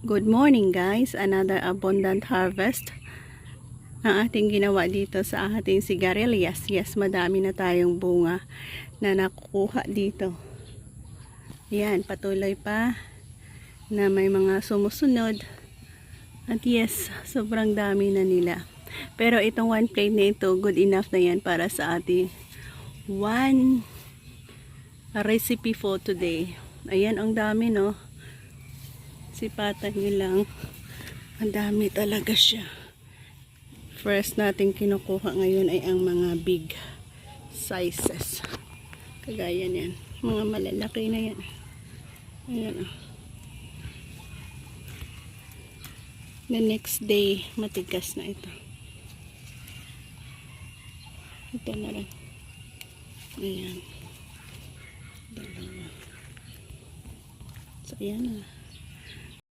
Good morning guys, another abundant harvest ang ating ginawa dito sa ating sigarilyas. Yes, madami na tayong bunga na nakukuha dito. Yan, patuloy pa na may mga sumusunod. At yes, sobrang dami na nila. Pero itong one plate na ito, good enough na yan para sa ating one recipe for today. Ayan, ang dami no. Sipatan nyo lang. Ang dami talaga siya. First natin kinukuha ngayon ay ang mga big sizes. Kagaya niyan. Mga malalaki na yan. Ayan o. The next day, matigas na ito. Ito na rin. Ayan. Dalawa. So, ayan na.